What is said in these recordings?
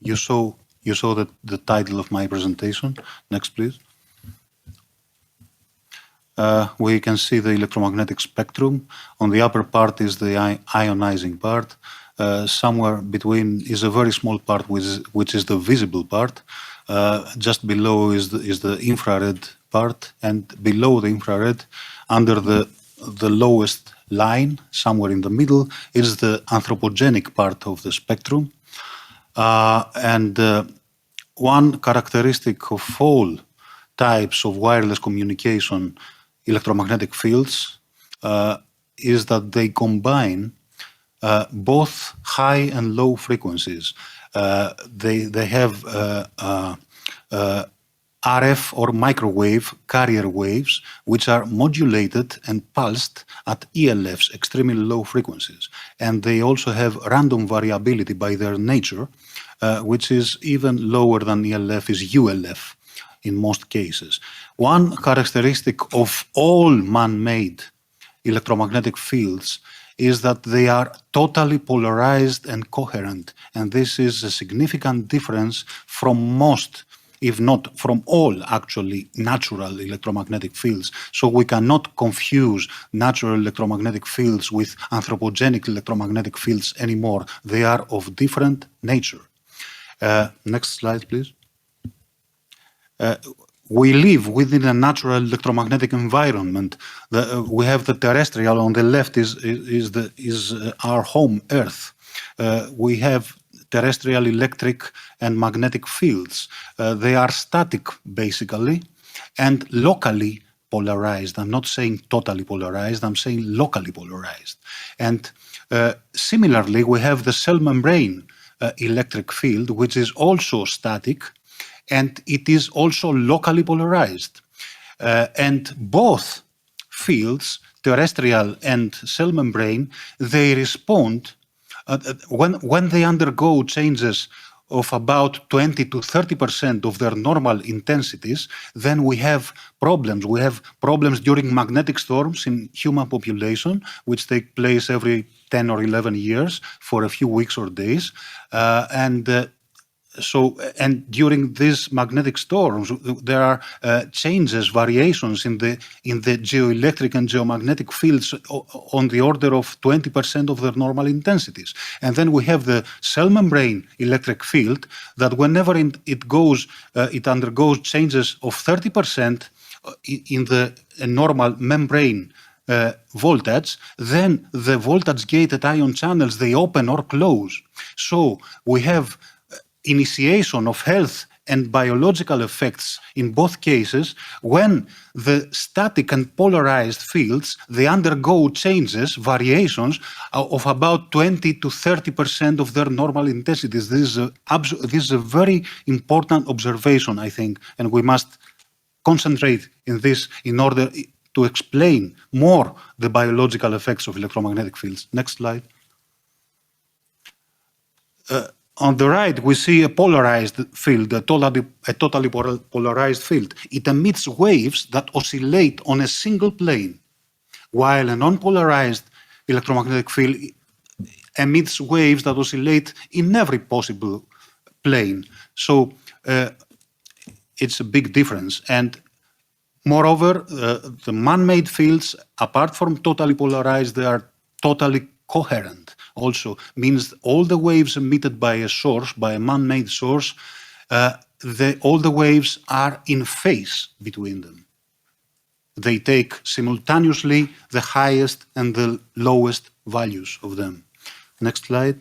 you saw the title of my presentation. Next, please. Where you can see the electromagnetic spectrum. On the upper part is the ionizing part. Somewhere between is a very small part, which is the visible part. Just below is the infrared part, and below the infrared, under the lowest line, somewhere in the middle, is the anthropogenic part of the spectrum. One characteristic of all types of wireless communication electromagnetic fields is that they combine both high and low frequencies. They have RF or microwave carrier waves, which are modulated and pulsed at ELFs, extremely low frequencies. And they also have random variability by their nature, which is even lower than ELF is ULF in most cases. One characteristic of all man-made electromagnetic fields is that they are totally polarized and coherent. And this is a significant difference from most, if not from all, actually, natural electromagnetic fields. So we cannot confuse natural electromagnetic fields with anthropogenic electromagnetic fields anymore. They are of different nature. Next slide, please. We live within a natural electromagnetic environment. We have the terrestrial on the left is our home, Earth. We have terrestrial electric and magnetic fields. They are static, basically, and locally polarized. I'm not saying totally polarized, I'm saying locally polarized. And similarly, we have the cell membrane electric field, which is also static, and it is also locally polarized. And both fields, terrestrial and cell membrane, they respond when they undergo changes of about 20 to 30% of their normal intensities, then we have problems. We have problems during magnetic storms in human population, which take place every 10 or 11 years for a few weeks or days. And during these magnetic storms, there are changes, variations in the geoelectric and geomagnetic fields on the order of 20% of their normal intensities. And then we have the cell membrane electric field that whenever it undergoes changes of 30% in the normal membrane voltage, then the voltage-gated ion channels, they open or close. So we have initiation of health and biological effects in both cases when the static and polarized fields, they undergo changes, variations of about 20 to 30% of their normal intensities. This is a very important observation, I think, and we must concentrate in this in order to explain more the biological effects of electromagnetic fields. Next slide. On the right, we see a polarized field, a totally polarized field. It emits waves that oscillate on a single plane, while a non-polarized electromagnetic field emits waves that oscillate in every possible plane. So it's a big difference. And moreover, the man-made fields, apart from totally polarized, they are totally coherent. Also means all the waves emitted by a source, by a man-made source, all the waves are in phase between them. They take simultaneously the highest and the lowest values of them. Next slide.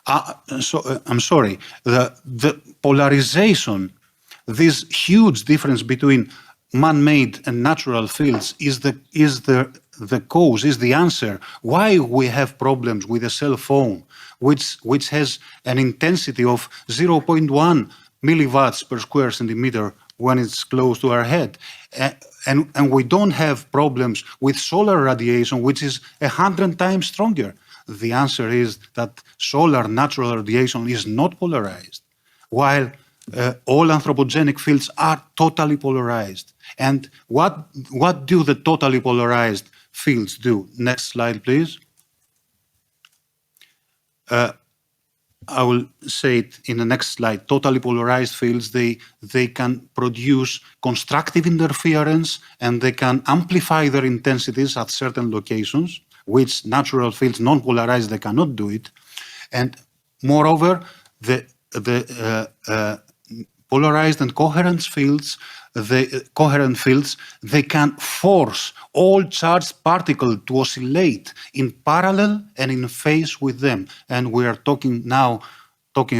I'm sorry. The polarization, this huge difference between man-made and natural fields is the cause, is the answer why we have problems with a cell phone, which has an intensity of 0.1 milliwatts per square centimeter when it's close to our head. And we don't have problems with solar radiation, which is 100 times stronger. The answer is that solar natural radiation is not polarized, while all anthropogenic fields are totally polarized. And what do the totally polarized fields do? Next slide, please. I will say it in the next slide. Totally polarized fields, they can produce constructive interference and they can amplify their intensities at certain locations, which natural fields, non-polarized, they cannot do it. And moreover, the polarized and coherent fields, they can force all charged particles to oscillate in parallel and in phase with them. And we are talking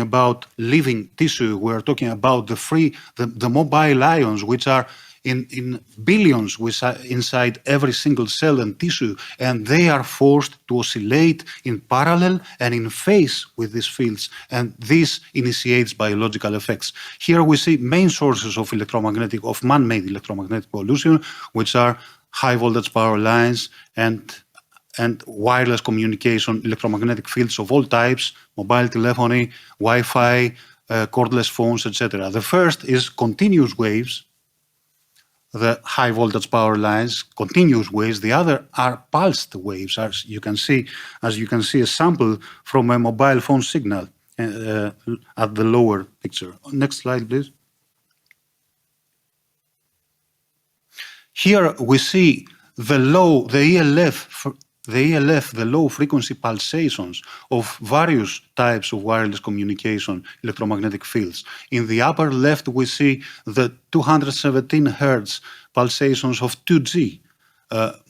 about living tissue. We are talking about the mobile ions, which are in billions inside every single cell and tissue, and they are forced to oscillate in parallel and in phase with these fields, and this initiates biological effects. Here we see main sources of man-made electromagnetic pollution, which are high voltage power lines and wireless communication, electromagnetic fields of all types, mobile telephony, Wi-Fi, cordless phones, etc. The first is continuous waves, the high voltage power lines, continuous waves. The other are pulsed waves, as you can see a sample from a mobile phone signal at the lower picture. Next slide, please. Here we see the ELF, the low frequency pulsations of various types of wireless communication electromagnetic fields. In the upper left, we see the 217 Hertz pulsations of 2G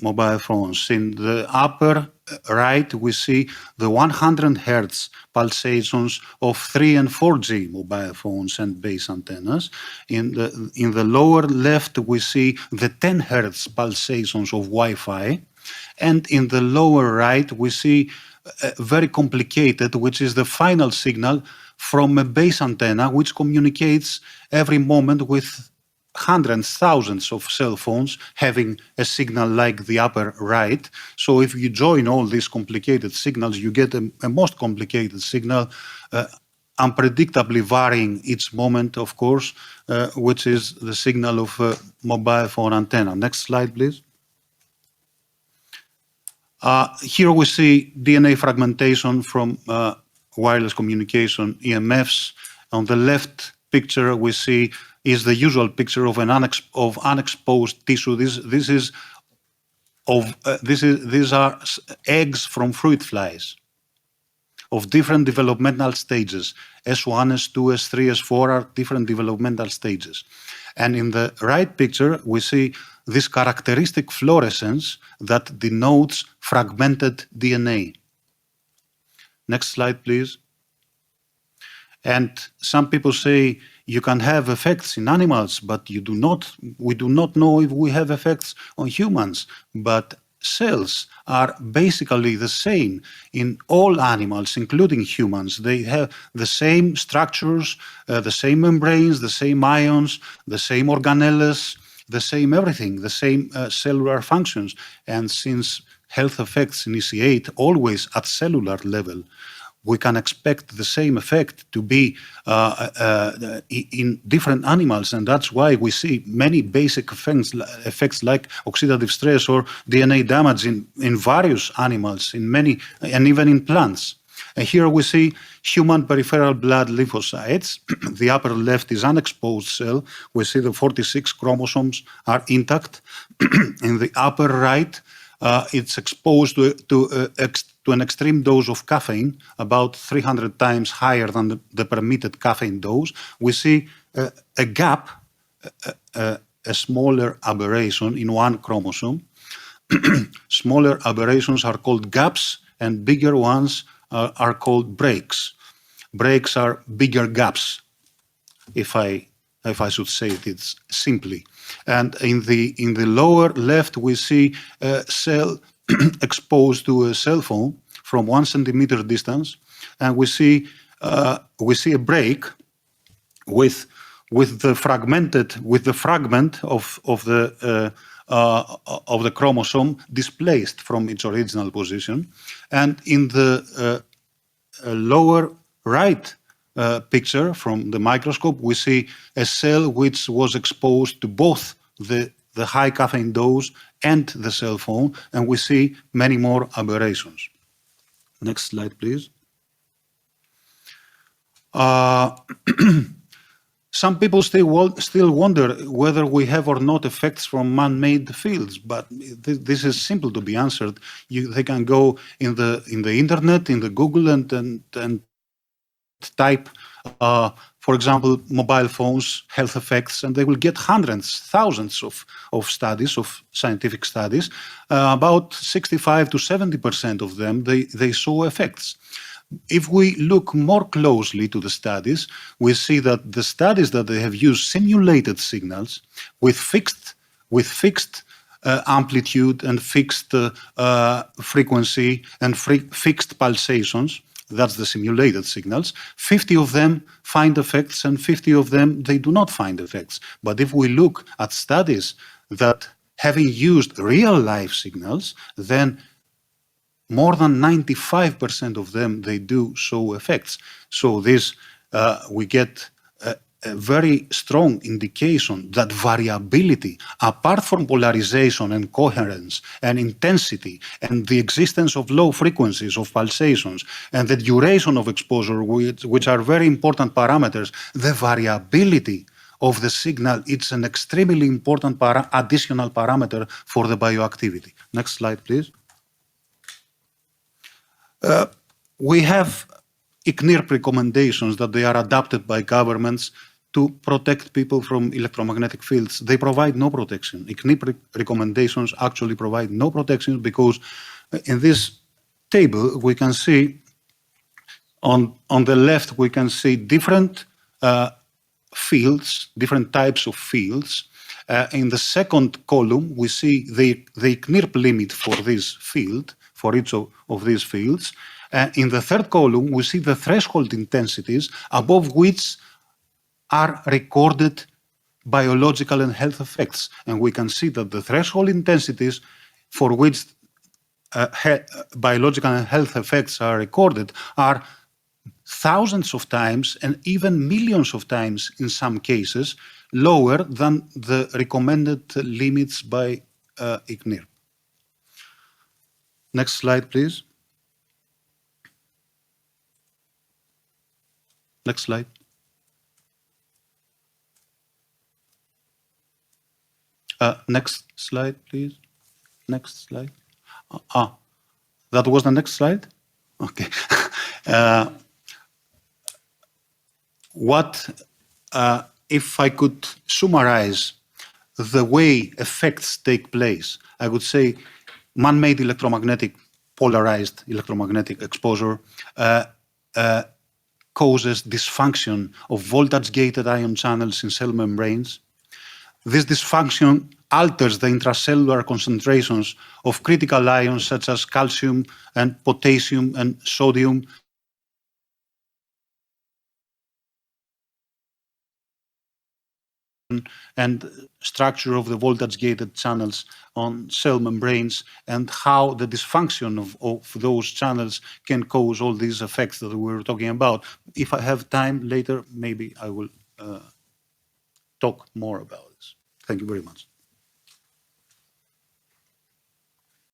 mobile phones. In the upper right, we see the 100 Hertz pulsations of 3 and 4G mobile phones and base antennas. In the lower left, we see the 10 Hertz pulsations of Wi-Fi. And in the lower right, we see very complicated, which is the final signal from a base antenna, which communicates every moment with hundreds, thousands of cell phones having a signal like the upper right. So if you join all these complicated signals, you get a most complicated signal, unpredictably varying each moment, of course, which is the signal of a mobile phone antenna. Next slide, please. Here we see DNA fragmentation from wireless communication, EMFs. On the left picture we see is the usual picture of unexposed tissue. These are eggs from fruit flies of different developmental stages. S1, S2, S3, S4 are different developmental stages. And in the right picture, we see this characteristic fluorescence that denotes fragmented DNA. Next slide, please. And some people say you can have effects in animals, but we do not know if we have effects on humans. But cells are basically the same in all animals, including humans. They have the same structures, the same membranes, the same ions, the same organelles, the same everything, the same cellular functions. And since health effects initiate always at cellular level, we can expect the same effect to be in different animals, and that's why we see many basic effects like oxidative stress or DNA damage in various animals, in many, and even in plants. And here we see human peripheral blood lymphocytes. The upper left is unexposed cell. We see the 46 chromosomes are intact. In the upper right, it's exposed to an extreme dose of caffeine, about 300 times higher than the permitted caffeine dose. We see a gap, a smaller aberration in one chromosome. Smaller aberrations are called gaps, and bigger ones are called breaks. Breaks are bigger gaps, if I should say it simply. And in the lower left, we see a cell exposed to a cell phone from 1 centimeter distance, and we see a break with the fragment of the chromosome displaced from its original position. And in the lower right picture from the microscope, we see a cell which was exposed to both the high caffeine dose and the cell phone, and we see many more aberrations. Next slide, please. Some people still wonder whether we have or not effects from man-made fields, but this is simple to be answered. They can go in the internet, in the Google, and type, for example, mobile phones, health effects, and they will get hundreds, thousands of studies, of scientific studies. About 65 to 70% of them, they saw effects. If we look more closely to the studies, we see that the studies that they have used simulated signals with fixed amplitude and fixed frequency and fixed pulsations, that's the simulated signals, 50 of them find effects and 50 of them, they do not find effects. But if we look at studies that having used real life signals, then more than 95% of them, they do show effects. So this, we get a very strong indication that variability, apart from polarization and coherence and intensity and the existence of low frequencies of pulsations and the duration of exposure, which are very important parameters, the variability of the signal, it's an extremely important additional parameter for the bioactivity. Next slide, please. We have ICNIRP recommendations that they are adopted by governments to protect people from electromagnetic fields. They provide no protection. ICNIRP recommendations actually provide no protection because in this table we can see on the left we can see different fields, different types of fields. In the second column we see the ICNIRP limit for this field, for each of these fields. In the third column, we see the threshold intensities above which are recorded biological and health effects. And we can see that the threshold intensities for which biological and health effects are recorded are thousands of times and even millions of times in some cases lower than the recommended limits by ICNIRP. Next slide, please. Next slide. Next slide, please. Next slide. That was the next slide? Okay. If I could summarize the way effects take place, I would say man-made electromagnetic, polarized electromagnetic exposure causes dysfunction of voltage-gated ion channels in cell membranes. This dysfunction alters the intracellular concentrations of critical ions such as calcium and potassium and sodium. And structure of the voltage-gated channels on cell membranes and how the dysfunction of those channels can cause all these effects that we were talking about. If I have time later, maybe I will talk more about this. Thank you very much.